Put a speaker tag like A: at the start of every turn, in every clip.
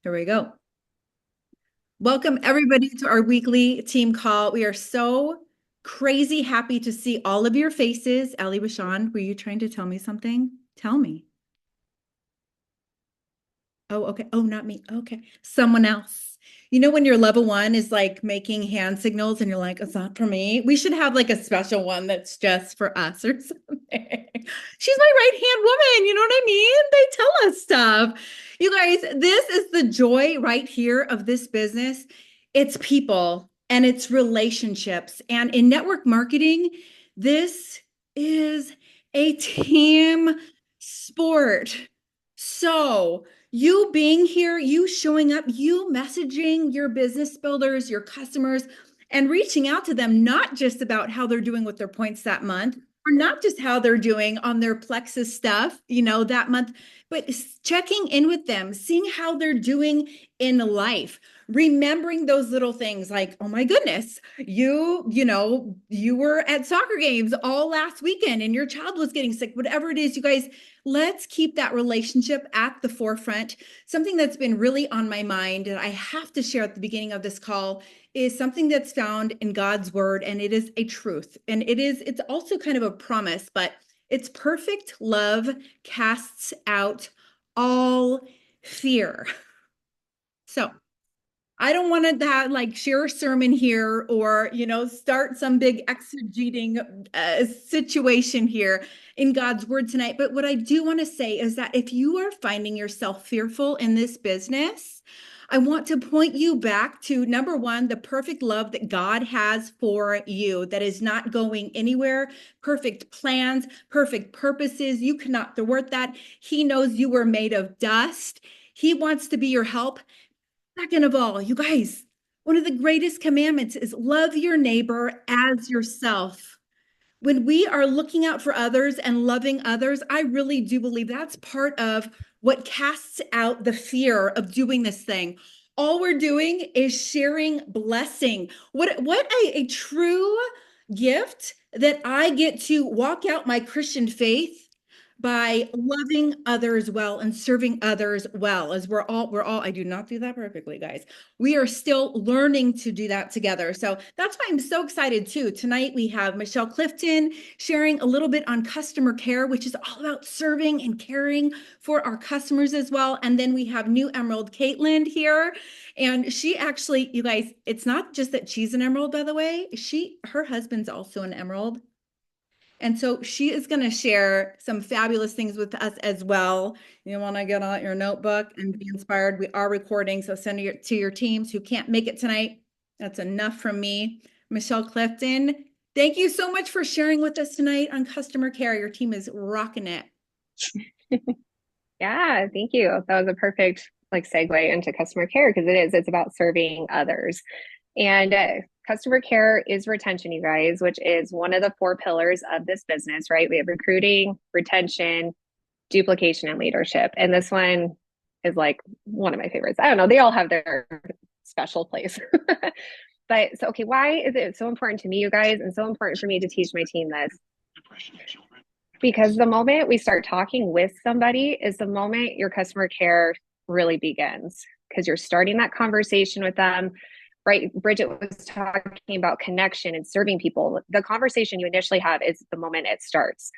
A: Here we go. Welcome, everybody, to our weekly team call. We are so crazy happy to see all of your faces. Ali Bashan, were you trying to tell me something? Tell me. Oh, okay. Oh, not me. Okay. Someone else. You know, when your level one is like making hand signals and you're like, it's not for me. We should have like a special one that's just for us or something. She's my right-hand woman. You know what I mean? They tell us stuff. You guys, this is the joy right here of this business. It's people and it's relationships. And in network marketing, this is a team sport. So, you being here, you showing up, you messaging your business builders, your customers, and reaching out to them, not just about how they're doing with their points that month, or not just how they're doing on their Plexus stuff, that month, but checking in with them, seeing how they're doing in life. Remembering those little things like, oh my goodness, you were at soccer games all last weekend and your child was getting sick, whatever it is, you guys, let's keep that relationship at the forefront. Something that's been really on my mind that I have to share at the beginning of this call is something that's found in God's word, and it is a truth. And it's also kind of a promise, but it's perfect love casts out all fear. So I don't want to that like share a sermon here or start some big exegeting situation here in God's word tonight. But what I do want to say is that if you are finding yourself fearful in this business, I want to point you back to number one, the perfect love that God has for you that is not going anywhere, perfect plans, perfect purposes. You cannot thwart that. He knows you were made of dust. He wants to be your help. Second of all, you guys, one of the greatest commandments is love your neighbor as yourself. When we are looking out for others and loving others, I really do believe that's part of what casts out the fear of doing this thing. All we're doing is sharing blessing. What a true gift that I get to walk out my Christian faith by loving others well and serving others well. As we're all I do not do that perfectly, guys. We are still learning to do that together. So that's why I'm so excited too. Tonight we have Michelle Clifton sharing a little bit on customer care, which is all about serving and caring for our customers as well. And then we have new Emerald Kaitlin here. And she actually, you guys, it's not just that she's an emerald, by the way. Her husband's also an emerald. And so she is going to share some fabulous things with us as well. You want to get out your notebook and be inspired. We are recording, so send it to your teams who can't make it tonight. That's enough from me. Michelle Clifton, thank you so much for sharing with us tonight on customer care. Your team is rocking it.
B: Yeah, thank you. That was a perfect segue into customer care because it's about serving others. And customer care is retention, you guys, which is one of the four pillars of this business, right? We have recruiting, retention, duplication, and leadership. And this one is like one of my favorites. I don't know, they all have their special place. But so, okay, why is it so important to me, you guys, and so important for me to teach my team this? Because the moment we start talking with somebody is the moment your customer care really begins because you're starting that conversation with them, right? Bridget was talking about connection and serving people. The conversation you initially have is the moment it starts.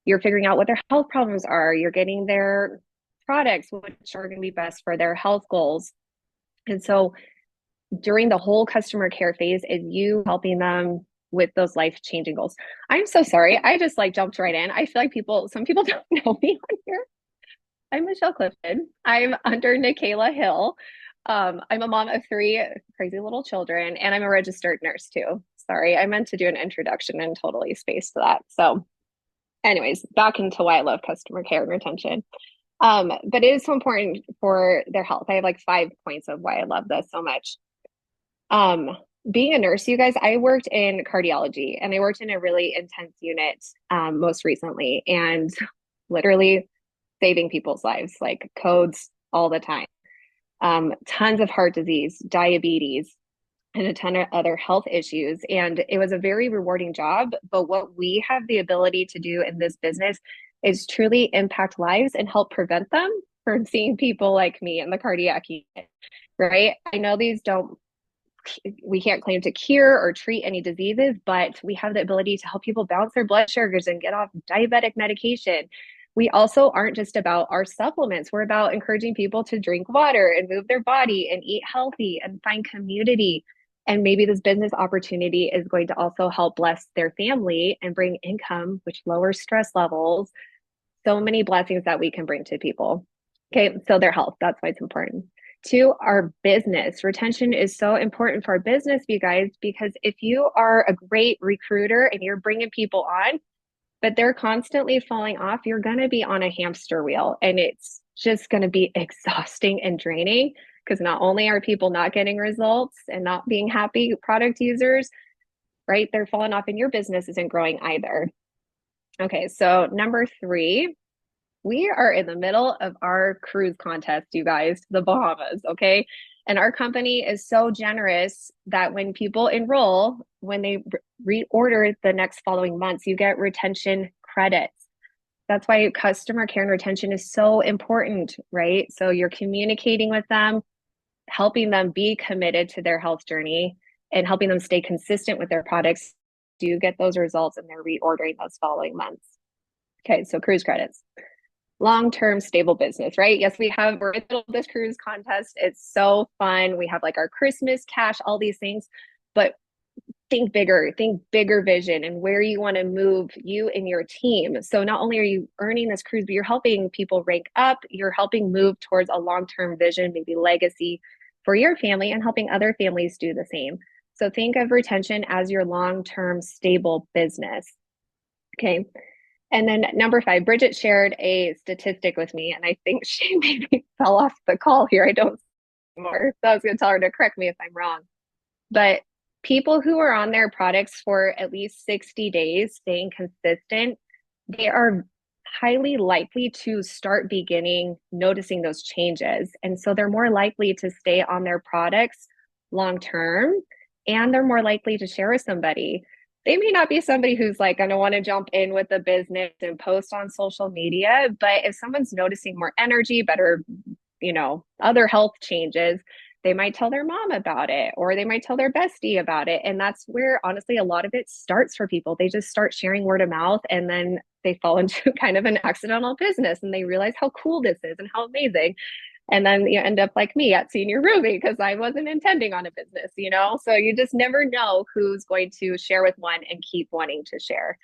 B: You're figuring out what their health problems are, you're getting their products which are going to be best for their health goals. And so during the whole customer care phase is you helping them with those life-changing goals. I'm so sorry. I just jumped right in. I feel like some people don't know me on here. I'm Michelle Clifton. I'm under Nikayla Hill. I'm a mom of three crazy little children, and I'm a registered nurse too. Sorry, I meant to do an introduction and totally spaced that. So, anyways, back into why I love customer care and retention. But it is so important for their health. I have 5 points of why I love this so much. Um, Being a nurse, you guys, I worked in cardiology and I worked in a really intense unit most recently and literally saving people's lives, like codes all the time. Tons of heart disease, diabetes, and a ton of other health issues. And it was a very rewarding job. But what we have the ability to do in this business is truly impact lives and help prevent them from seeing people like me in the cardiac unit, right? I know these don't, we can't claim to cure or treat any diseases, but we have the ability to help people balance their blood sugars and get off diabetic medication. We also aren't just about our supplements. We're about encouraging people to drink water and move their body and eat healthy and find community. And maybe this business opportunity is going to also help bless their family and bring income, which lowers stress levels. So many blessings that we can bring to people. Okay, so their health, that's why it's important. To our business, retention is so important for our business, you guys, because if you are a great recruiter and you're bringing people on, but they're constantly falling off, you're going to be on a hamster wheel and it's just going to be exhausting and draining because not only are people not getting results and not being happy product users, right? They're falling off and your business isn't growing either. Okay, so number 3, we are in the middle of our cruise contest, you guys, to the Bahamas, okay? And our company is so generous that when people enroll, when they reorder the next following months, you get retention credits. That's why customer care and retention is so important, right? So you're communicating with them, helping them be committed to their health journey and helping them stay consistent with their products. Do you get those results and they're reordering those following months? Okay, so cruise credits. Long-term stable business, right? Yes, we're in the middle of this cruise contest. It's so fun. We have like our Christmas cash, all these things, but think bigger vision and where you want to move you and your team. So not only are you earning this cruise, but you're helping people rank up, you're helping move towards a long-term vision, maybe legacy for your family and helping other families do the same. So think of retention as your long-term stable business. Okay. And then number 5, Bridget shared a statistic with me, and I think she maybe fell off the call here. I don't anymore. So I was going to tell her to correct me if I'm wrong. But people who are on their products for at least 60 days, staying consistent, they are highly likely to start beginning noticing those changes. And so they're more likely to stay on their products long term, and they're more likely to share with somebody. They may not be somebody who's like going to want to jump in with the business and post on social media, but if someone's noticing more energy, better, other health changes, they might tell their mom about it or they might tell their bestie about it. And that's where honestly a lot of it starts for people. They just start sharing word of mouth and then they fall into kind of an accidental business and they realize how cool this is and how amazing. And then you end up like me at senior roomie because I wasn't intending on a business, So you just never know who's going to share with one and keep wanting to share.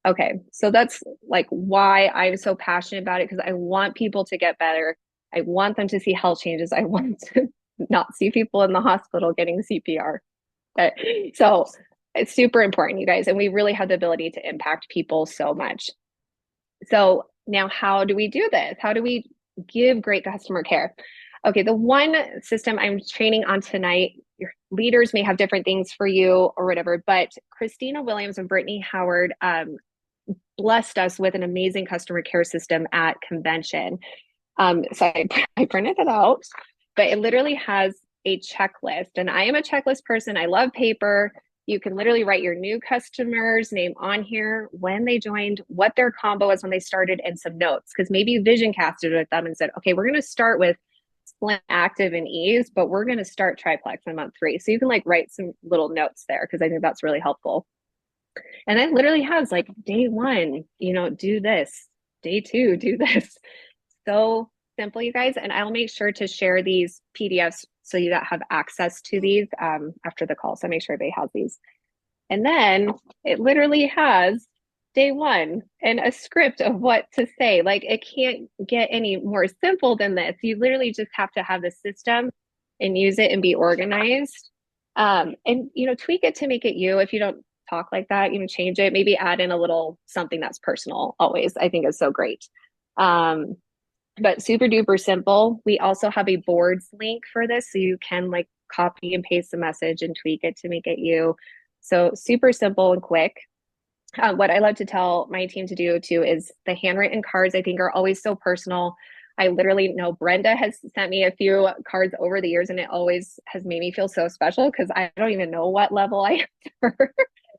B: Okay, so that's like why I'm so passionate about it because I want people to get better. I want them to see health changes. I want to not see people in the hospital getting CPR. So it's super important, you guys. And we really have the ability to impact people so much. So now how do we do this? How do we give great customer care? Okay, the one system I'm training on tonight, your leaders may have different things for you or whatever, but Christina Williams and Brittany Howard blessed us with an amazing customer care system at convention. So I printed it out, but it literally has a checklist. And I am a checklist person. I love paper. You can literally write your new customer's name on here, when they joined, what their combo was when they started, and some notes. Because maybe you vision casted with them and said, okay, we're going to start with Slim, Active, and Ease, but we're going to start Triplex in month 3. So you can like write some little notes there because I think that's really helpful. And it literally has like day 1, do this. Day 2, do this. So simple, you guys. And I'll make sure to share these PDFs so you have access to these after the call. So make sure everybody has these. And then it literally has day 1 and a script of what to say. Like it can't get any more simple than this. You literally just have to have the system and use it and be organized. And, tweak it to make it you. If you don't talk like that, change it, maybe add in a little something that's personal always. I think is so great. But super duper simple. We also have a boards link for this. So you can like copy and paste the message and tweak it to make it you. So super simple and quick. What I love to tell my team to do too is the handwritten cards, I think, are always so personal. I literally know Brenda has sent me a few cards over the years and it always has made me feel so special because I don't even know what level I am.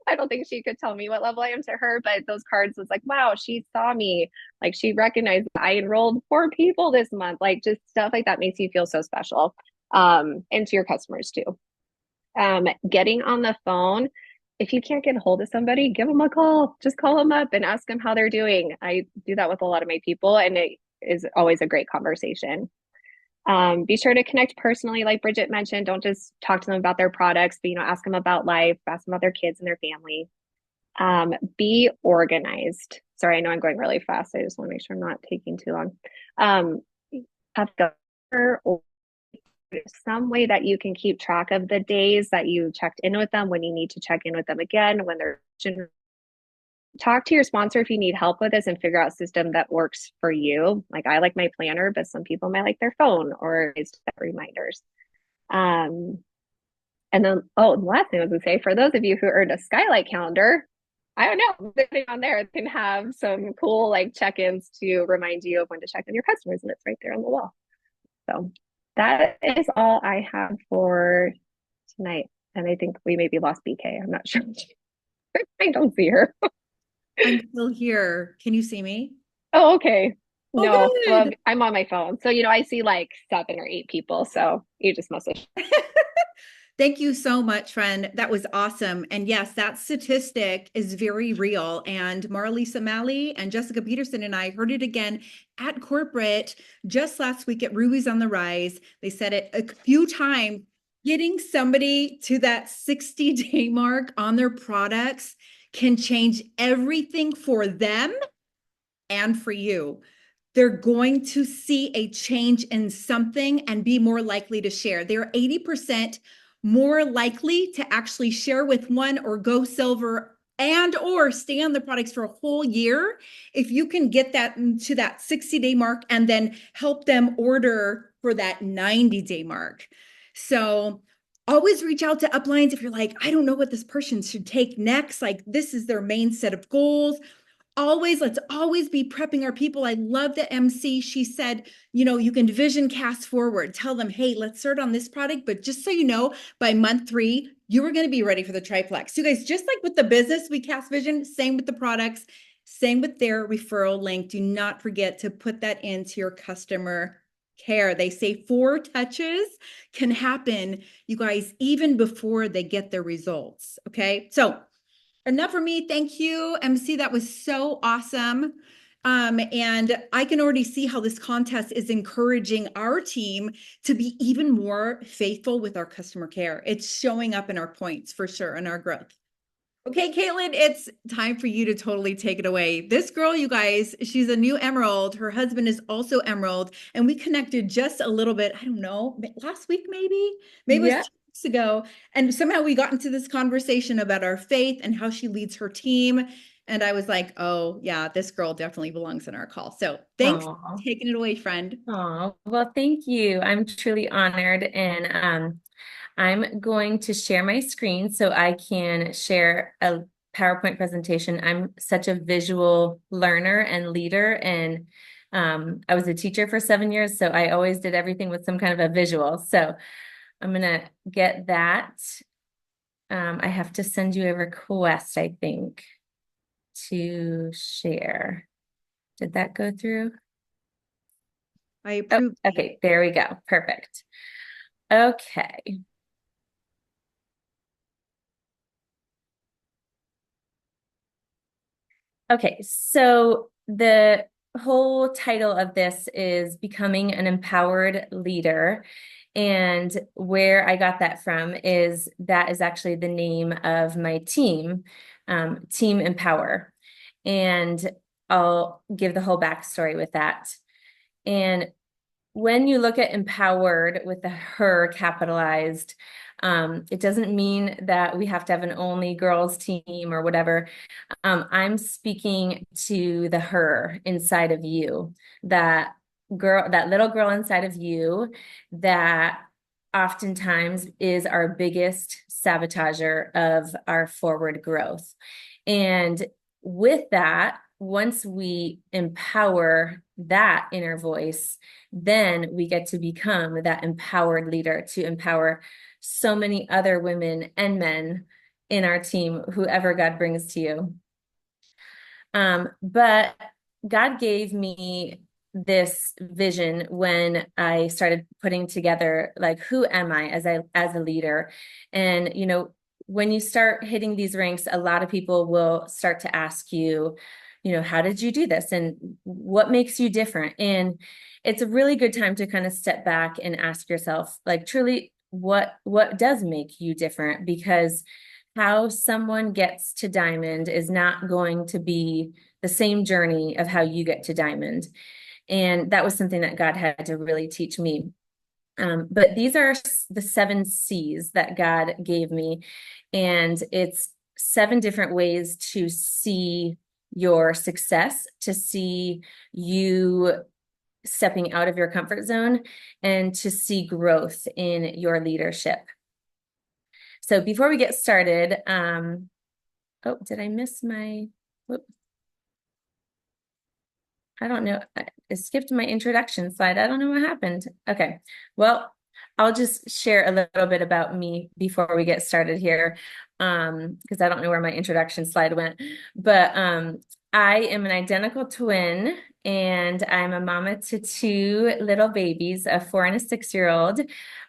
B: I don't think she could tell me what level I am to her, but those cards was like, wow, she saw me. Like she recognized I enrolled 4 people this month. Like just stuff like that makes you feel so special. And to your customers too. Getting on the phone, if you can't get a hold of somebody, give them a call. Just call them up and ask them how they're doing. I do that with a lot of my people, and it is always a great conversation. Be sure to connect personally, like Bridget mentioned. Don't just talk to them about their products, but ask them about life, ask them about their kids and their family. Be organized. Sorry, I know I'm going really fast. I just want to make sure I'm not taking too long. Um, have or some way that you can keep track of the days that you checked in with them, when you need to check in with them again, when they're talk to your sponsor if you need help with this and figure out a system that works for you. Like I like my planner, but some people might like their phone or set reminders. Um, and then, oh, the last thing I was going to say, for those of you who earned a Skylight calendar, I don't know, depending on there, it can have some cool like check-ins to remind you of when to check in your customers, and it's right there on the wall. So that is all I have for tonight. And I think we maybe lost BK. I'm not sure. I don't see her.
A: I'm still here. Can you see me?
B: Oh, okay.
A: Oh,
B: No, well,
A: good.
B: I'm on my phone. So, I see like 7 or 8 people. So you just must have.
A: Thank you so much, friend. That was awesome. And yes, that statistic is very real. And Marlisa Malley and Jessica Peterson and I heard it again at corporate just last week at Ruby's on the Rise. They said it a few times. Getting somebody to that 60-day mark on their products can change everything for them and for you. They're going to see a change in something and be more likely to share. They're 80% more likely to actually share with one or go silver and or stay on the products for a whole year if you can get that to that 60-day mark and then help them order for that 90-day mark. So always reach out to uplines if you're like, I don't know what this person should take next. Like this is their main set of goals. Let's always be prepping our people. I love the MC. She said, you can vision cast forward, tell them, hey, let's start on this product, but just so you know, by month 3 you are going to be ready for the triplex. You guys, just like with the business, we cast vision, same with the products, same with their referral link. Do not forget to put that into your customer care. They say 4 touches can happen, you guys, even before they get their results. Okay, so enough for me. Thank you, MC. That was so awesome. And I can already see how this contest is encouraging our team to be even more faithful with our customer care. It's showing up in our points for sure and our growth. Okay, Kaitlin, it's time for you to totally take it away. This girl, you guys, she's a new Emerald. Her husband is also Emerald, and we connected just a little bit. I don't know, last week maybe? Maybe it was
C: Yeah.
A: 2 weeks ago. And somehow we got into this conversation about our faith and how she leads her team. And I was like, oh, yeah, this girl definitely belongs in our call. So thanks for
C: Oh,
A: taking it away, friend.
C: oh, well, thank you. I'm truly honored. And I'm going to share my screen so I can share a PowerPoint presentation. I'm such a visual learner and leader, and I was a teacher for 7 years, so I always did everything with some kind of a visual. So I'm gonna get that. I have to send you a request, I think, to share. Did that go through?
A: I
C: Oh,
A: approve.
C: okay, there we go. Perfect. Okay. Okay, so the whole title of this is Becoming an Empowered Leader. And where I got that from is that is actually the name of my team, Team Empower. And I'll give the whole backstory with that. And when you look at empowered with the her capitalized, it doesn't mean that we have to have an only girls team or whatever. I'm speaking to the her inside of you, that girl, that little girl inside of you that oftentimes is our biggest sabotager of our forward growth. And with that, once we empower that inner voice, then we get to become that empowered leader to empower so many other women and men in our team, whoever God brings to you. But God gave me this vision when I started putting together, like, who am I as a leader? And, when you start hitting these ranks, a lot of people will start to ask you, how did you do this? And what makes you different? And it's a really good time to kind of step back and ask yourself, like, truly, what does make you different? Because how someone gets to diamond is not going to be the same journey of how you get to diamond. And that was something that God had to really teach me. But these are the 7 C's that God gave me. And it's 7 different ways to see your success, to see you stepping out of your comfort zone, and to see growth in your leadership. So before we get started, oh, did I miss my, whoop. I don't know. I skipped my introduction slide. I don't know what happened. Okay. Well, I'll just share a little bit about me before we get started here, because I don't know where my introduction slide went. But I am an identical twin, and I'm a mama to 2 little babies, a 4 and a 6-year-old.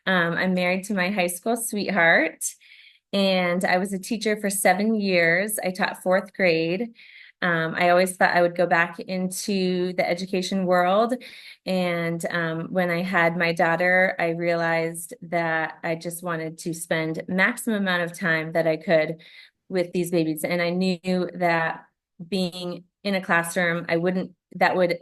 C: I'm married to my high school sweetheart, and I was a teacher for 7 years. I taught 4th grade. I always thought I would go back into the education world. And when I had my daughter, I realized that I just wanted to spend maximum amount of time that I could with these babies. And I knew that being in a classroom, that would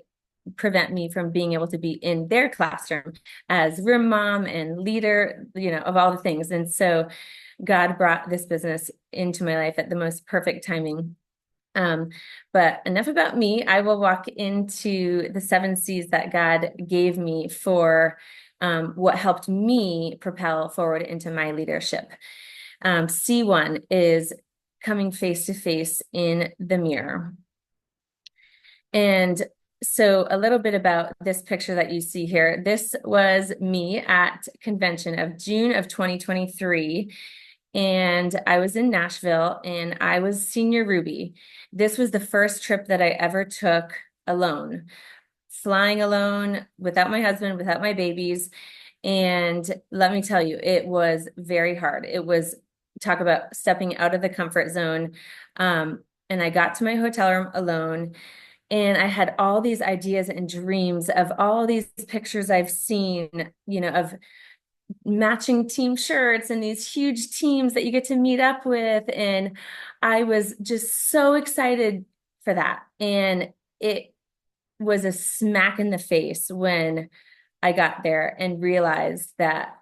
C: prevent me from being able to be in their classroom as room mom and leader, of all the things. And so God brought this business into my life at the most perfect timing. But enough about me. I will walk into the 7 C's that God gave me for what helped me propel forward into my leadership. C1 is coming face to face in the mirror. And so a little bit about this picture that you see here. This was me at convention of June of 2023. And I was in Nashville, and I was senior Ruby. This was the first trip that I ever took alone, flying alone, without my husband, without my babies. And let me tell you, it was very hard. It was, talk about stepping out of the comfort zone. And I got to my hotel room alone, and I had all these ideas and dreams of all these pictures I've seen, of matching team shirts and these huge teams that you get to meet up with. And I was just so excited for that. And it was a smack in the face when I got there and realized that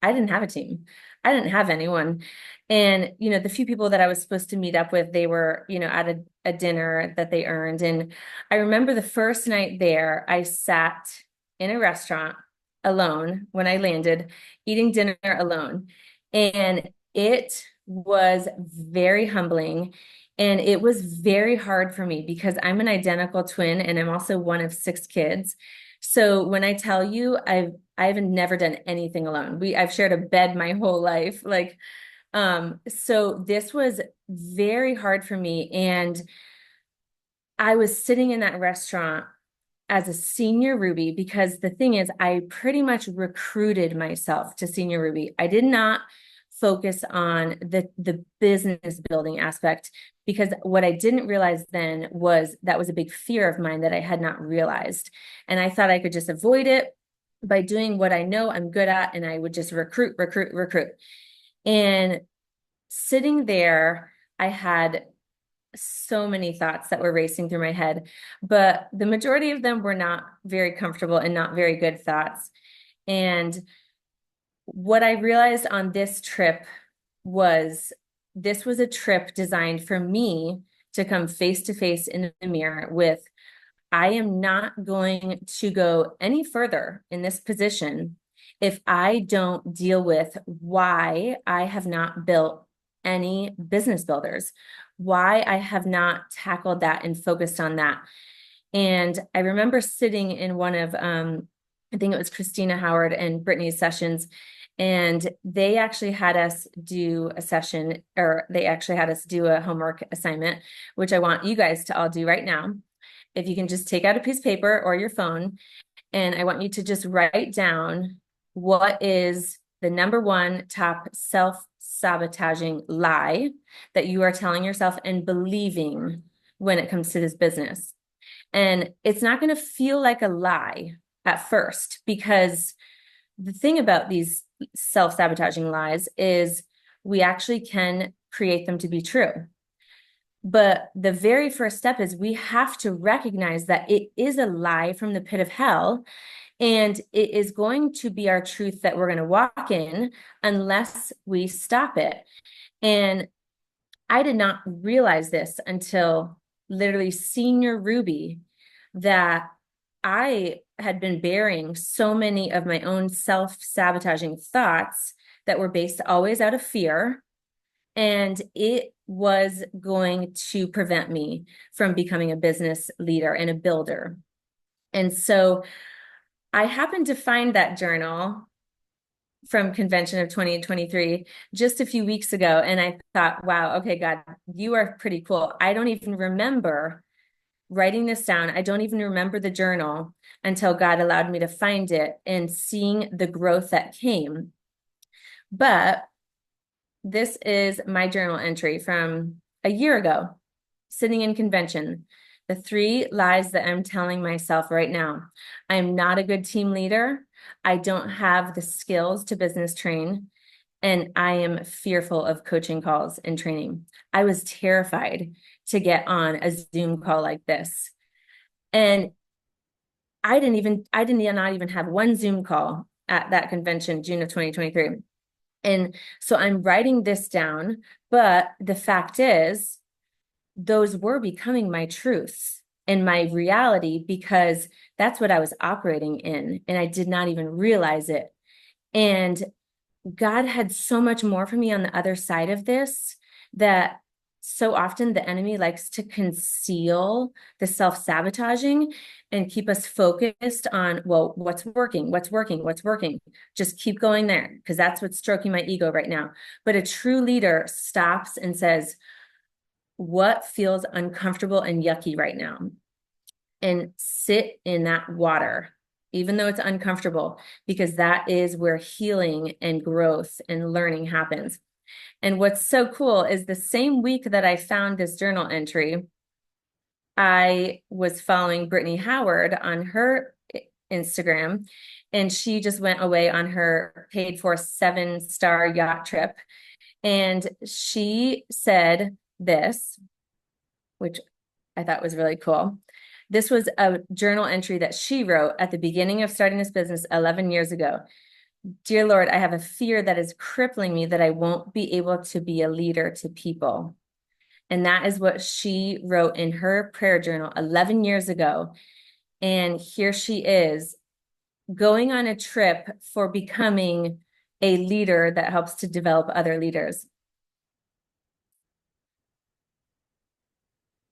C: I didn't have a team. I didn't have anyone. And, the few people that I was supposed to meet up with, they were, at a dinner that they earned. And I remember the first night there, I sat in a restaurant alone when I landed, eating dinner alone. And it was very humbling. And it was very hard for me because I'm an identical twin, and I'm also one of 6 kids. So when I tell you, I've never done anything alone. I've shared a bed my whole life. So this was very hard for me. And I was sitting in that restaurant as a senior Ruby, because the thing is, I pretty much recruited myself to senior Ruby. I did not focus on the business building aspect, because what I didn't realize then was that was a big fear of mine that I had not realized. And I thought I could just avoid it by doing what I know I'm good at, and I would just recruit. And sitting there, I had so many thoughts that were racing through my head, but the majority of them were not very comfortable and not very good thoughts. And what I realized on this trip was this was a trip designed for me to come face to face in the mirror with, I am not going to go any further in this position if I don't deal with why I have not built any business builders, why I have not tackled that and focused on that. And I remember sitting in one of, I think it was Christina Howard and Brittany's sessions, And they actually had us do a session, or they actually had us do a homework assignment, which I want you guys to all do right now. If you can just take out a piece of paper or your phone, and I want you to just write down what is the number one top self-sabotaging lie that you are telling yourself and believing when it comes to this business. And it's not going to feel like a lie at first, because the thing about these self-sabotaging lies is we actually can create them to be true. But the very first step is we have to recognize that it is a lie from the pit of hell, and it is going to be our truth that we're going to walk in unless we stop it. And I did not realize this until literally senior Ruby, that I had been bearing so many of my own self-sabotaging thoughts that were based always out of fear. And it was going to prevent me from becoming a business leader and a builder. And so I happened to find that journal from convention of 2023 just a few weeks ago. And I thought, wow, okay, God, you are pretty cool. I don't even remember writing this down. I don't even remember the journal until God allowed me to find it and seeing the growth that came. But this is my journal entry from a year ago, sitting in convention. The 3 lies that I'm telling myself right now. I am not a good team leader. I don't have the skills to business train, and I am fearful of coaching calls and training. I was terrified to get on a Zoom call like this. And I did not even have one Zoom call at that convention, June of 2023. And so I'm writing this down, but the fact is, those were becoming my truths and my reality, because that's what I was operating in, and I did not even realize it. And God had so much more for me on the other side of this, that so often the enemy likes to conceal the self-sabotaging and keep us focused on, well, what's working, what's working, what's working. Just keep going there, because that's what's stroking my ego right now. But a true leader stops and says, what feels uncomfortable and yucky right now? And sit in that water, even though it's uncomfortable, because that is where healing and growth and learning happens. And what's so cool is the same week that I found this journal entry, I was following Brittany Howard on her Instagram, and she just went away on her paid for 7-star yacht trip. And she said this, which I thought was really cool. This was a journal entry that she wrote at the beginning of starting this business 11 years ago. Dear Lord, I have a fear that is crippling me, that I won't be able to be a leader to people. And that is what she wrote in her prayer journal 11 years ago. And here she is, going on a trip for becoming a leader that helps to develop other leaders.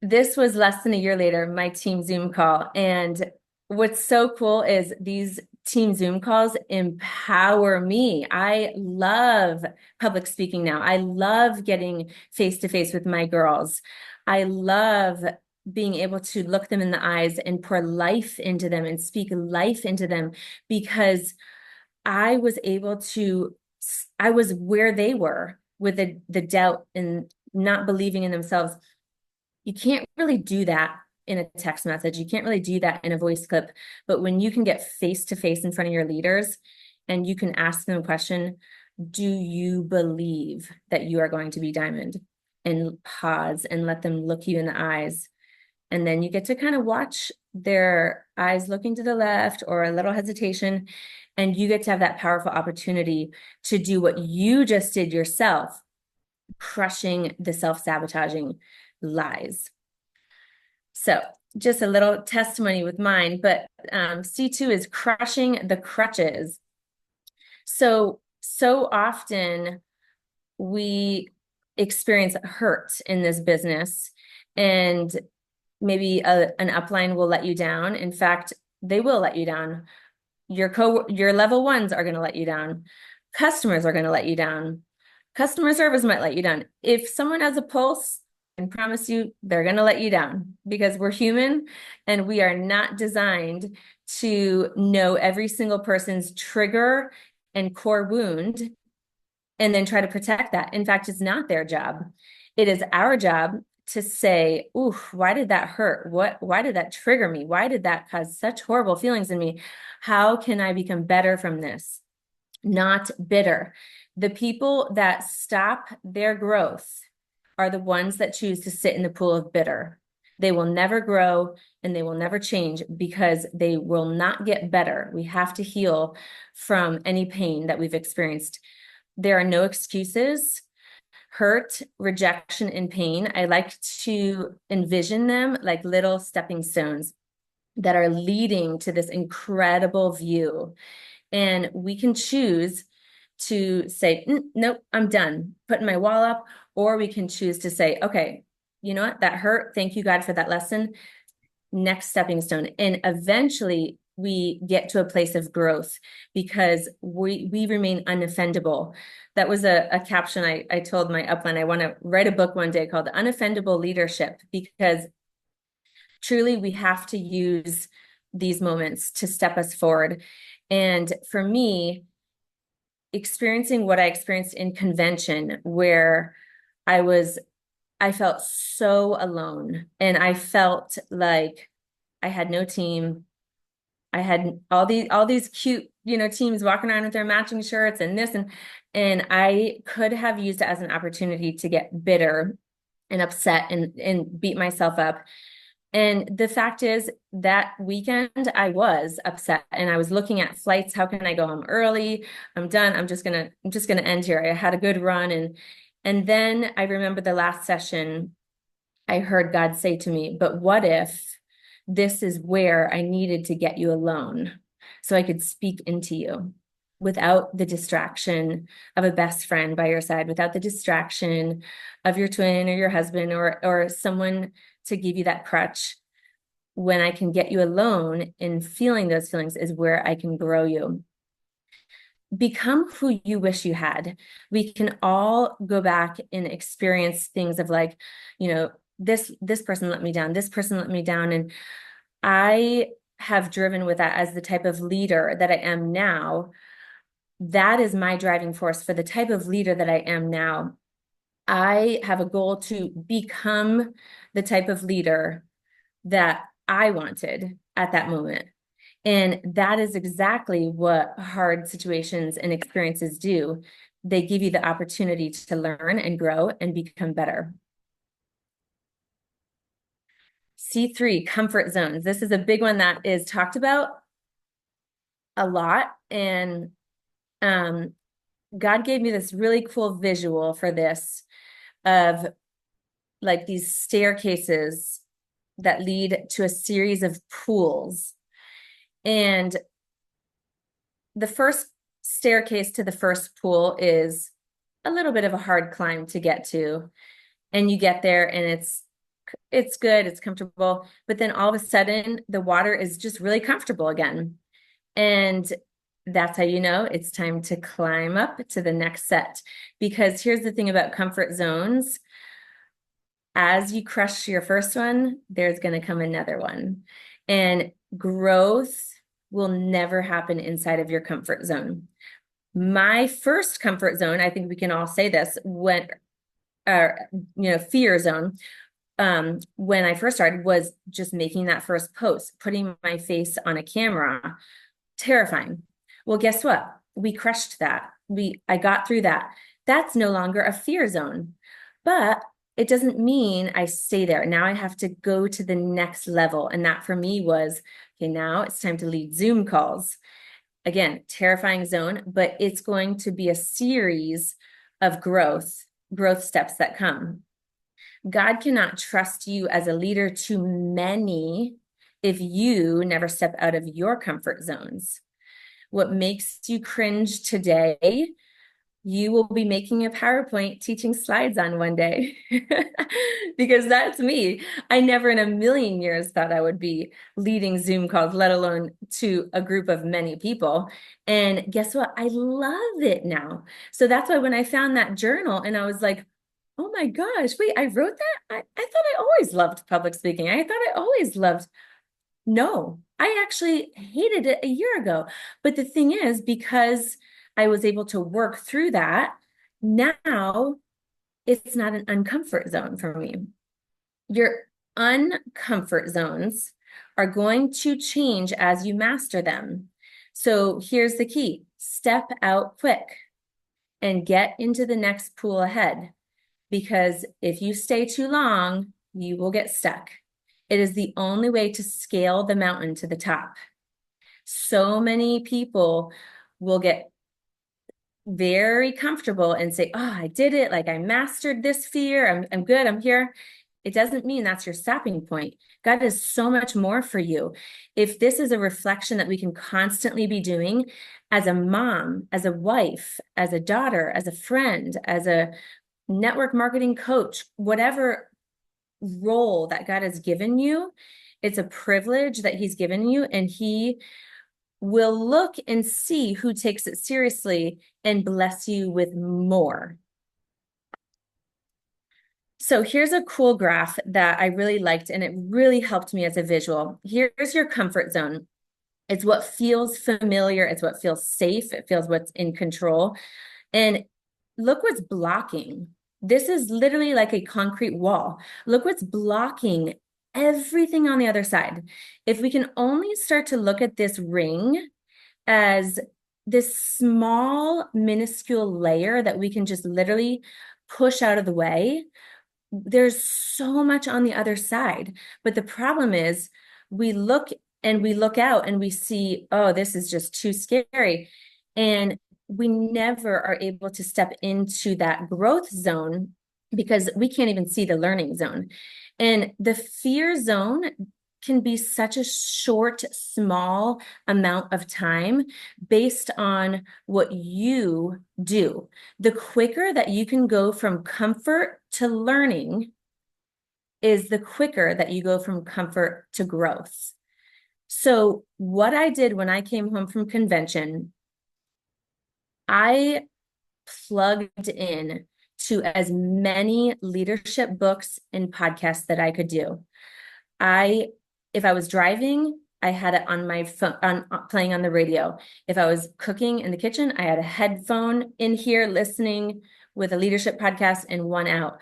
C: This was less than a year later, my team Zoom call. And what's so cool is these team Zoom calls empower me. I love public speaking now. I love getting face to face with my girls. I love being able to look them in the eyes and pour life into them and speak life into them, because I was able to, I was where they were with the doubt and not believing in themselves. You can't really do that in a text message. You can't really do that in a voice clip. But when you can get face to face in front of your leaders and you can ask them a question, do you believe that you are going to be diamond? And pause and let them look you in the eyes. And then you get to kind of watch their eyes looking to the left or a little hesitation. And you get to have that powerful opportunity to do what you just did yourself, crushing the self-sabotaging lies. So just a little testimony with mine, but C2 is crushing the crutches. So often we experience hurt in this business, and maybe an upline will let you down. In fact, they will let you down. Your level ones are going to let you down. Customers are going to let you down. Customer service might let you down. If someone has a pulse, I promise you they're going to let you down because we're human and we are not designed to know every single person's trigger and core wound and then try to protect that. In fact, it's not their job. It is our job to say, "Ooh, why did that hurt? Why did that trigger me? Why did that cause such horrible feelings in me? How can I become better from this?" Not bitter. The people that stop their growth are the ones that choose to sit in the pool of bitter. They will never grow and they will never change because they will not get better. We have to heal from any pain that we've experienced. There are no excuses. Hurt, rejection, and pain, I like to envision them like little stepping stones that are leading to this incredible view. And we can choose to say, nope, I'm done, putting my wall up, or we can choose to say, okay, you know what, that hurt. Thank you, God, for that lesson. Next stepping stone. And eventually we get to a place of growth because we remain unoffendable. That was a caption I told my upline. I want to write a book one day called Unoffendable Leadership, because truly we have to use these moments to step us forward. And for me, experiencing what I experienced in convention, where I felt so alone and I felt like I had no team. I had all these cute, teams walking around with their matching shirts and this and I could have used it as an opportunity to get bitter and upset and beat myself up. And the fact is that weekend I was upset and I was looking at flights. How can I go home early? I'm done. I'm just gonna end here. I had a good run. And then I remember the last session, I heard God say to me, but what if this is where I needed to get you alone so I could speak into you without the distraction of a best friend by your side, without the distraction of your twin or your husband or someone to give you that crutch. When I can get you alone and feeling those feelings is where I can grow you. Become who you wish you had. We can all go back and experience things of like, this person let me down, this person let me down. And I have driven with that as the type of leader that I am now. That is my driving force for the type of leader that I am now. I have a goal to become the type of leader that I wanted at that moment. And that is exactly what hard situations and experiences do. They give you the opportunity to learn and grow and become better. C3, comfort zones. This is a big one that is talked about a lot. And God gave me this really cool visual for this of like these staircases that lead to a series of pools. And the first staircase to the first pool is a little bit of a hard climb to get to. And you get there and it's good, it's comfortable, but then all of a sudden the water is just really comfortable again. And that's how you know it's time to climb up to the next set. Because here's the thing about comfort zones. As you crush your first one, there's going to come another one. And growth will never happen inside of your comfort zone. My first comfort zone, I think we can all say this, fear zone, when I first started was just making that first post, putting my face on a camera, terrifying. Well, guess what? We crushed that. I got through that. That's no longer a fear zone, but it doesn't mean I stay there. Now I have to go to the next level. And that for me was, okay, now it's time to lead Zoom calls. Again, terrifying zone, but it's going to be a series of growth steps that come. God cannot trust you as a leader to many if you never step out of your comfort zones. What makes you cringe today you will be making a PowerPoint teaching slides on one day because that's me. I never in a million years thought I would be leading Zoom calls, let alone to a group of many people. And guess what? I love it now. So that's why when I found that journal and I was like, oh my gosh, wait, I wrote that? I thought I always loved public speaking. I thought I always loved. No, I actually hated it a year ago. But the thing is, because I was able to work through that, now it's not an uncomfort zone for me. Your uncomfort zones are going to change as you master them. So here's the key: step out quick and get into the next pool ahead. Because if you stay too long, you will get stuck. It is the only way to scale the mountain to the top. So many people will get very comfortable and say, oh, I did it. Like I mastered this fear. I'm good. I'm here. It doesn't mean that's your stopping point. God has so much more for you. If this is a reflection that we can constantly be doing as a mom, as a wife, as a daughter, as a friend, as a network marketing coach, whatever role that God has given you, it's a privilege that He's given you, and He will look and see who takes it seriously and bless you with more. So here's a cool graph that I really liked, and it really helped me as a visual. Here's your comfort zone. It's what feels familiar. It's what feels safe. It feels what's in control. And look what's blocking. This is literally like a concrete wall. Look what's blocking everything on the other side. If we can only start to look at this ring as this small, minuscule layer that we can just literally push out of the way, there's so much on the other side. But the problem is we look and we look out and we see, oh, this is just too scary. And we never are able to step into that growth zone because we can't even see the learning zone. And the fear zone can be such a short, small amount of time based on what you do. The quicker that you can go from comfort to learning is the quicker that you go from comfort to growth. So what I did when I came home from convention, I plugged in to as many leadership books and podcasts that I could do. If I was driving, I had it on my phone, playing on the radio. If I was cooking in the kitchen, I had a headphone in here listening with a leadership podcast and one out.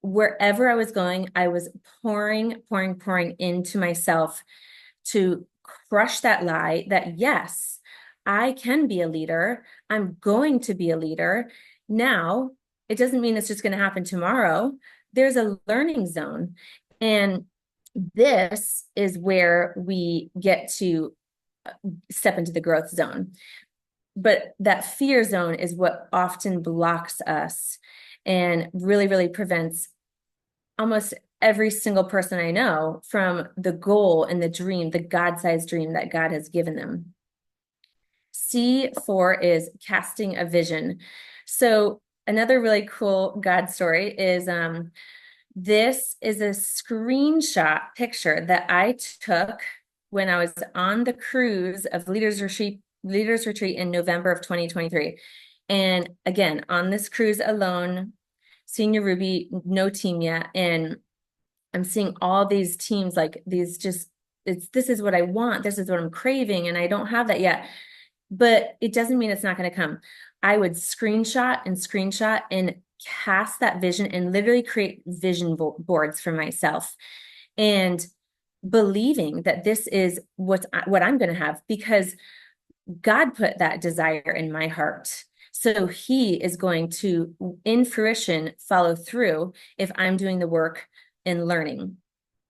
C: Wherever I was going, I was pouring into myself to crush that lie that yes, I can be a leader. I'm going to be a leader. Now, it doesn't mean it's just going to happen tomorrow. There's a learning zone. And this is where we get to step into the growth zone. But that fear zone is what often blocks us and really, really prevents almost every single person I know from the goal and the dream, the God-sized dream that God has given them. C4 is casting a vision. So another really cool God story is this is a screenshot picture that I took when I was on the cruise of Leaders Retreat in November of 2023. And again, on this cruise alone, Senior Ruby, no team yet. And I'm seeing all these teams, like these just, this is what I want. This is what I'm craving. And I don't have that yet. But it doesn't mean it's not going to come. I would screenshot and cast that vision and literally create vision boards for myself and believing that this is what I'm going to have because God put that desire in my heart. So He is going to, in fruition, follow through if I'm doing the work and learning.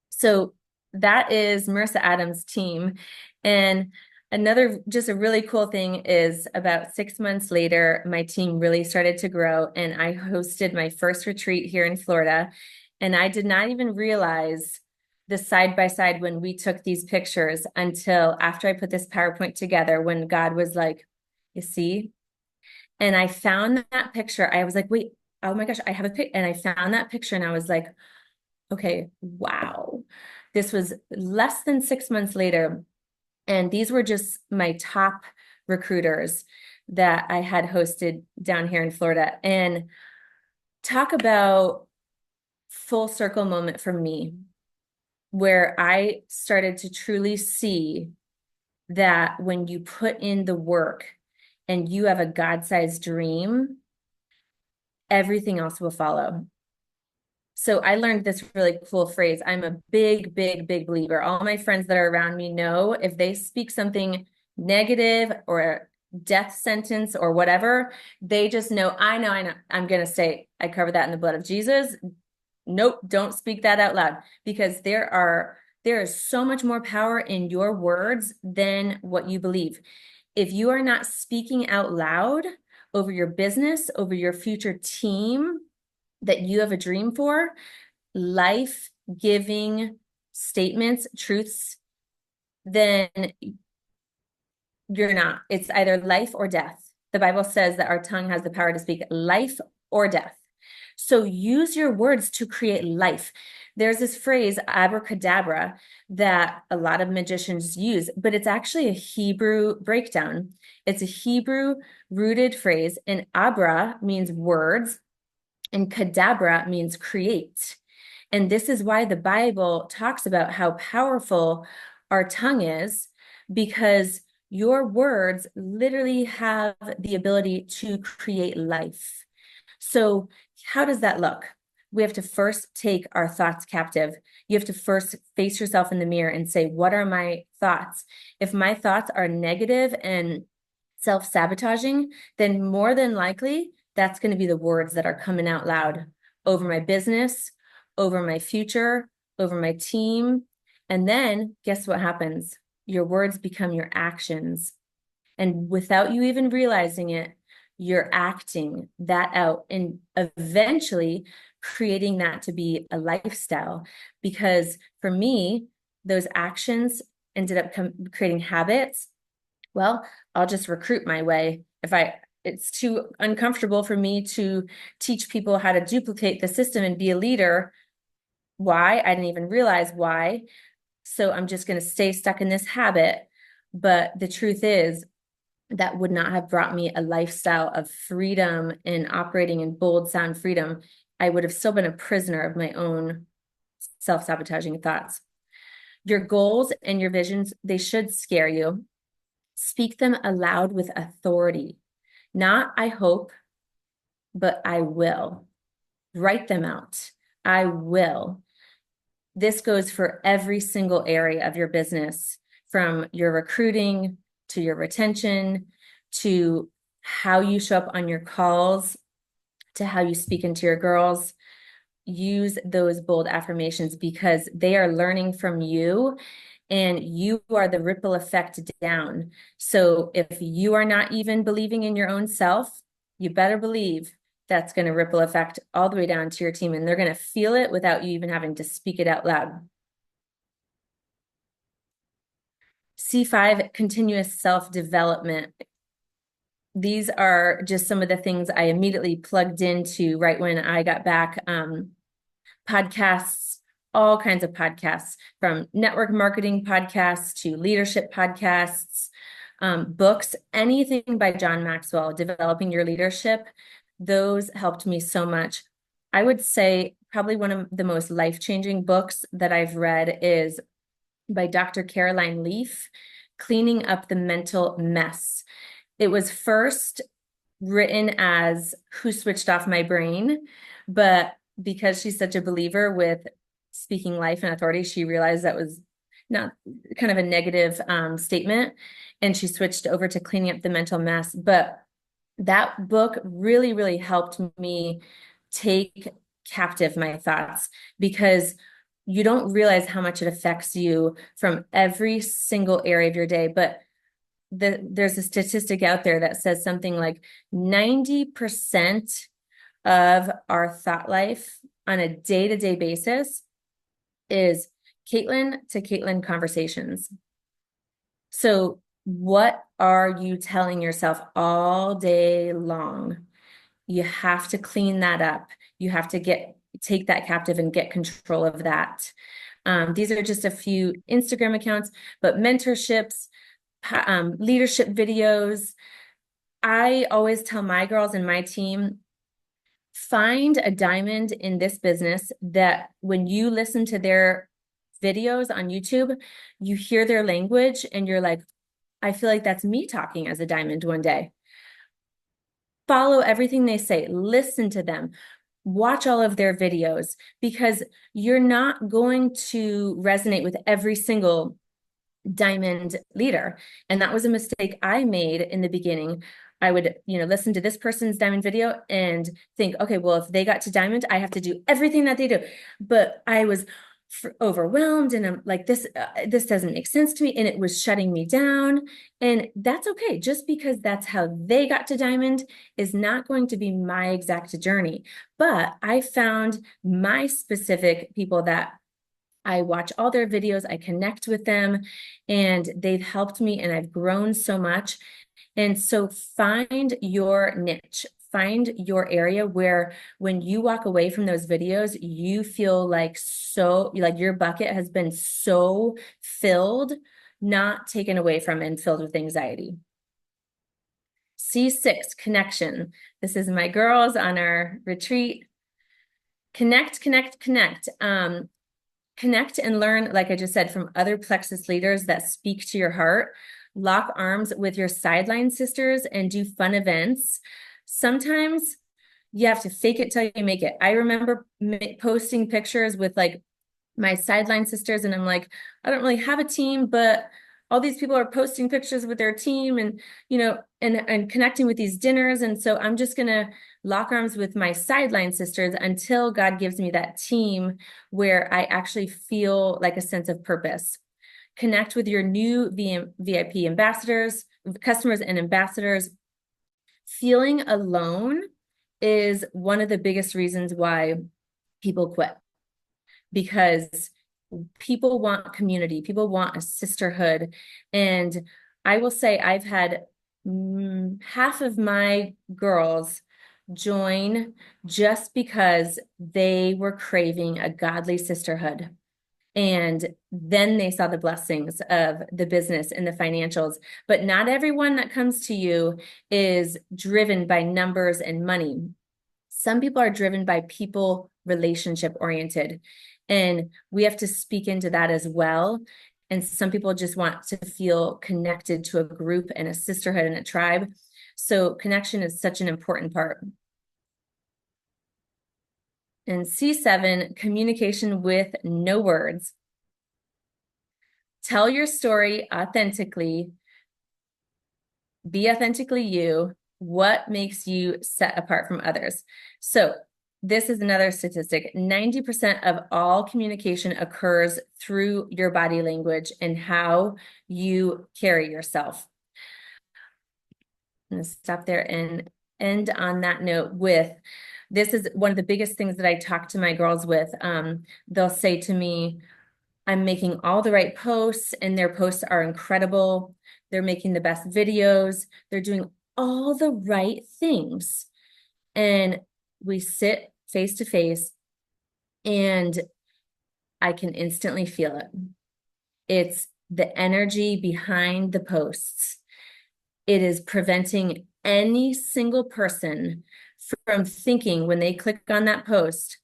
C: So that is Marissa Adams' team. And another, just a really cool thing is about 6 months later, my team really started to grow and I hosted my first retreat here in Florida. And I did not even realize the side by side when we took these pictures until after I put this PowerPoint together, when God was like, you see, And I found that picture. I was like, wait, oh my gosh, I have a pic. And I found that picture and I was like, okay, wow. This was less than 6 months later. And these were just my top recruiters that I had hosted down here in Florida. And talk about full circle moment for me, where I started to truly see that when you put in the work and you have a God-sized dream, everything else will follow. So I learned this really cool phrase. I'm a big, big, big believer. All my friends that are around me know if they speak something negative or death sentence or whatever, they just know, I know. I'm going to say, I cover that in the blood of Jesus. Nope, don't speak that out loud, because there is so much more power in your words than what you believe. If you are not speaking out loud over your business, over your future team that you have a dream for, life-giving statements, truths, then you're not. It's either life or death. The Bible says that our tongue has the power to speak life or death. So use your words to create life. There's this phrase, abracadabra, that a lot of magicians use, but it's actually a Hebrew breakdown. It's a Hebrew rooted phrase, and abra means words, and kadabra means create. And this is why the Bible talks about how powerful our tongue is, because your words literally have the ability to create life. So how does that look? We have to first take our thoughts captive. You have to first face yourself in the mirror and say, what are my thoughts? If my thoughts are negative and self-sabotaging, then more than likely, that's going to be the words that are coming out loud over my business, over my future, over my team. And then guess what happens? Your words become your actions. And without you even realizing it, you're acting that out and eventually creating that to be a lifestyle. Because for me, those actions ended up creating habits. Well, I'll just recruit my way. It's too uncomfortable for me to teach people how to duplicate the system and be a leader. Why? I didn't even realize why. So I'm just going to stay stuck in this habit. But the truth is, that would not have brought me a lifestyle of freedom and operating in bold, sound freedom. I would have still been a prisoner of my own self-sabotaging thoughts. Your goals and your visions, they should scare you. Speak them aloud with authority. Not I hope, but I will. Write them out. I will. This goes for every single area of your business, from your recruiting to your retention, to how you show up on your calls, to how you speak into your girls. Use those bold affirmations because they are learning from you and you are the ripple effect down. So if you are not even believing in your own self, you better believe that's going to ripple effect all the way down to your team, and they're going to feel it without you even having to speak it out loud. C5, continuous self-development. These are just some of the things I immediately plugged into right when I got back. Podcasts, all kinds of podcasts, from network marketing podcasts to leadership podcasts, books, anything by John Maxwell, Developing Your Leadership. Those helped me so much. I would say probably one of the most life-changing books that I've read is by Dr. Caroline Leaf, Cleaning Up the Mental Mess. It was first written as Who Switched Off My Brain, but because she's such a believer with speaking life and authority, she realized that was not kind of a negative statement, and she switched over to Cleaning Up the Mental Mess. But that book really, really helped me take captive my thoughts, because you don't realize how much it affects you from every single area of your day. But there's a statistic out there that says something like 90% of our thought life on a day-to-day basis is Kaitlin to Kaitlin conversations. So What are you telling yourself all day long? You have to clean that up. You have to take that captive and get control of that. These are just a few Instagram accounts, but mentorships, leadership videos. I always tell my girls and my team, find a diamond in this business that when you listen to their videos on YouTube, you hear their language and you're like, I feel like that's me talking as a diamond one day. Follow everything they say, listen to them, watch all of their videos, because you're not going to resonate with every single diamond leader. And that was a mistake I made in the beginning. I would, listen to this person's diamond video and think, okay, well, if they got to diamond, I have to do everything that they do. But I was overwhelmed and I'm like, this doesn't make sense to me. And it was shutting me down. And that's okay. Just because that's how they got to diamond is not going to be my exact journey. But I found my specific people that I watch all their videos, I connect with them, and they've helped me, and I've grown so much. And so find your niche, find your area where when you walk away from those videos, you feel like your bucket has been so filled, not taken away from and filled with anxiety. C6, connection. This is my girls on our retreat. Connect, connect, connect. Connect and learn, like I just said, from other plexus leaders that speak to your heart. Lock arms with your sideline sisters and do fun events. Sometimes you have to fake it till you make it. I remember posting pictures with like my sideline sisters, and I'm like, I don't really have a team, but all these people are posting pictures with their team and, and connecting with these dinners. And so I'm just going to lock arms with my sideline sisters until God gives me that team where I actually feel like a sense of purpose. Connect with your new VIP ambassadors, customers and ambassadors. Feeling alone is one of the biggest reasons why people quit, because people want community, people want a sisterhood. And I will say I've had half of my girls join just because they were craving a godly sisterhood. And then they saw the blessings of the business and the financials. But not everyone that comes to you is driven by numbers and money. Some people are driven by people, relationship oriented. And we have to speak into that as well. And some people just want to feel connected to a group and a sisterhood and a tribe. So connection is such an important part. And C7, communication with no words. Tell your story authentically. Be authentically you. What makes you set apart from others? So this is another statistic. 90% of all communication occurs through your body language and how you carry yourself. I'm going to stop there and end on that note with, this is one of the biggest things that I talk to my girls with. They'll say to me, I'm making all the right posts and their posts are incredible. They're making the best videos. They're doing all the right things. And we sit face to face and I can instantly feel it. It's the energy behind the posts. It is preventing any single person from thinking when they click on that post,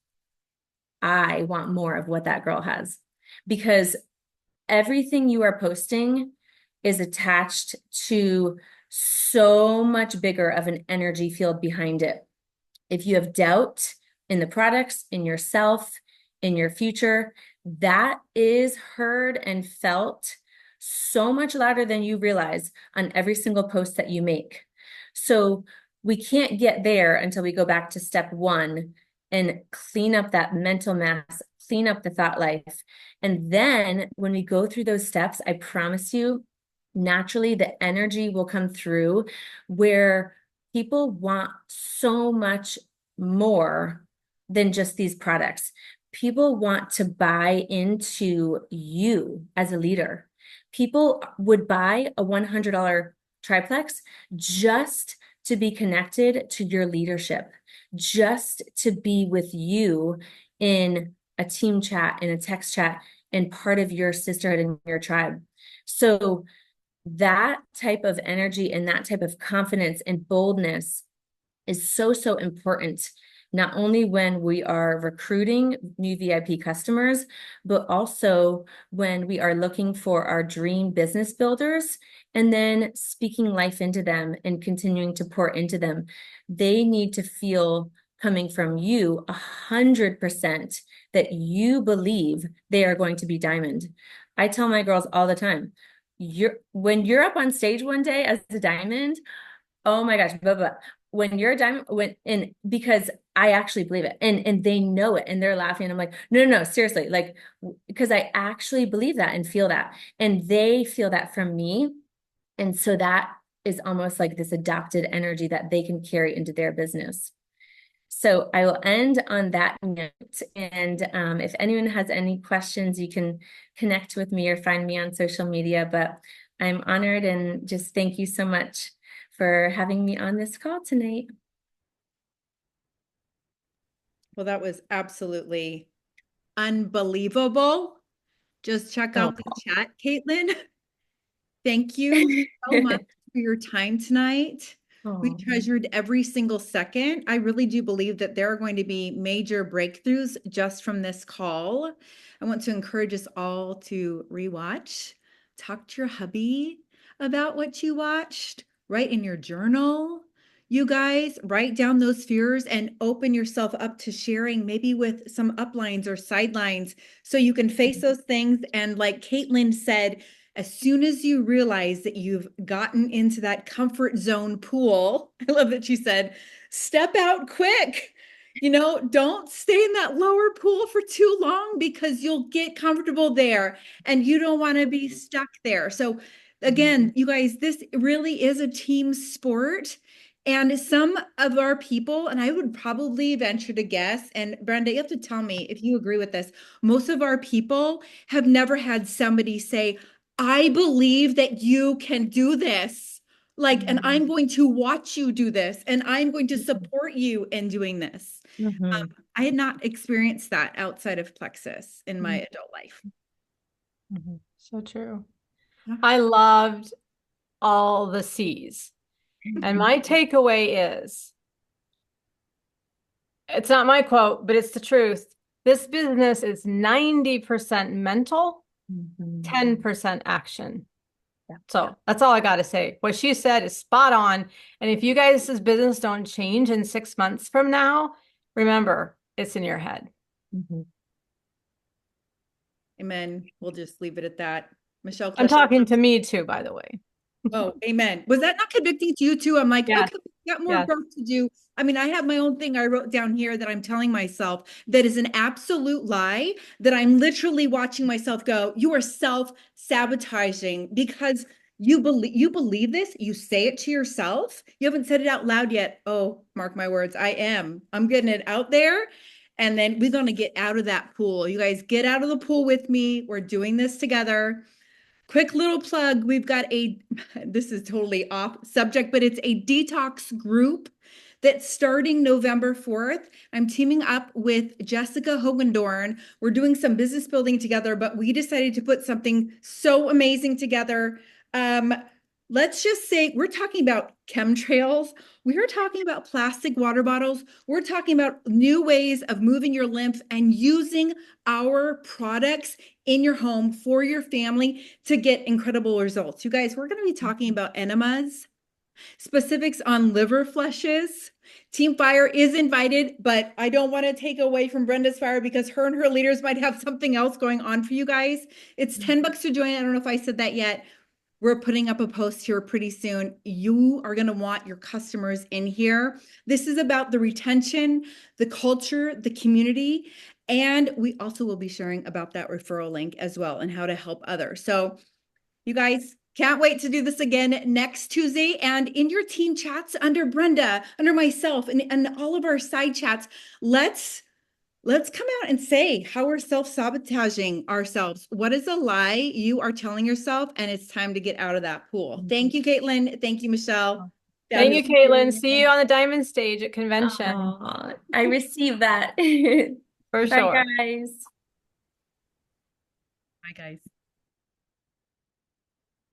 C: I want more of what that girl has. Because everything you are posting is attached to so much bigger of an energy field behind it. If you have doubt in the products, in yourself, in your future, that is heard and felt so much louder than you realize on every single post that you make. So we can't get there until we go back to step one and clean up that mental mass, clean up the thought life. And then when we go through those steps, I promise you, naturally the energy will come through where people want so much more than just these products. People want to buy into you as a leader. People would buy a $100 triplex just to be connected to your leadership, just to be with you in a team chat, in a text chat, and part of your sisterhood and your tribe. So that type of energy and that type of confidence and boldness is so, so important, not only when we are recruiting new VIP customers, but also when we are looking for our dream business builders and then speaking life into them and continuing to pour into them. They need to feel coming from you 100% that you believe they are going to be diamond. I tell my girls all the time, when you're up on stage one day as a diamond, oh my gosh, blah, blah. When you're a diamond, because I actually believe it and they know it and they're laughing. And I'm like, no, seriously, like, because I actually believe that and feel that. And they feel that from me. And so that is almost like this adopted energy that they can carry into their business. So I will end on that note. And if anyone has any questions, you can connect with me or find me on social media. But I'm honored and just thank you so much for having me on this call tonight.
A: Well, that was absolutely unbelievable. Just check out the chat, Kaitlin. Thank you so much for your time tonight. We treasured every single second. I really do believe that there are going to be major breakthroughs just from this call. I want to encourage us all to rewatch, talk to your hubby about what you watched, write in your journal. You guys write down those fears and open yourself up to sharing, maybe with some uplines or sidelines, so you can face those things. And like Kaitlin said, as soon as you realize that you've gotten into that comfort zone pool, I love that you said, step out quick. Don't stay in that lower pool for too long because you'll get comfortable there and you don't want to be stuck there. So again, you guys, this really is a team sport. And some of our people, and I would probably venture to guess, and Brenda, you have to tell me if you agree with this, most of our people have never had somebody say, I believe that you can do this. Like, and I'm going to watch you do this, and I'm going to support you in doing this. I had not experienced that outside of Plexus in my adult life.
D: So true. I loved all the C's. And my takeaway is, it's not my quote, but it's the truth. This business is 90% mental, 10% action. So that's all I got to say. What she said is spot on. And if you guys' business don't change in 6 months from now, remember, it's in your head.
A: Amen. We'll just leave it at that. Michelle,
D: I'm talking to me too, by the way.
A: Oh, amen. Was that not convicting to you too? I'm like,
D: Yes.
A: okay, we got more
D: Yes.
A: growth to do. I mean, I have my own thing I wrote down here that I'm telling myself that is an absolute lie, that I'm literally watching myself go, you are self-sabotaging because you believe this, you say it to yourself. You haven't said it out loud yet. Oh, mark my words, I am. I'm getting it out there. And then we're going to get out of that pool. You guys get out of the pool with me. We're doing this together. Quick little plug. We've got this is totally off subject, but it's a detox group that's starting November 4th. I'm teaming up with Jessica Hogendorn. We're doing some business building together, but we decided to put something so amazing together. Let's just say we're talking about chemtrails. We're talking about plastic water bottles. We're talking about new ways of moving your lymph and using our products in your home for your family to get incredible results. You guys, we're going to be talking about enemas, specifics on liver flushes. Team Fire is invited, but I don't want to take away from Brenda's Fire because her and her leaders might have something else going on for you guys. It's $10 to join. I don't know if I said that yet. We're putting up a post here pretty soon. You are going to want your customers in here. This is about the retention, the culture, the community, and we also will be sharing about that referral link as well and how to help others. So you guys can't wait to do this again next Tuesday. And in your team chats under Brenda, under myself, and all of our side chats, let's let's come out and say how we're self-sabotaging ourselves. What is a lie you are telling yourself? And it's time to get out of that pool. Thank you, Caitlin. Thank you, Michelle.
D: Thank you, Caitlin. See you on the diamond stage at convention.
C: Aw, I received that.
D: For
C: Bye,
D: sure.
C: guys.
A: Bye, guys.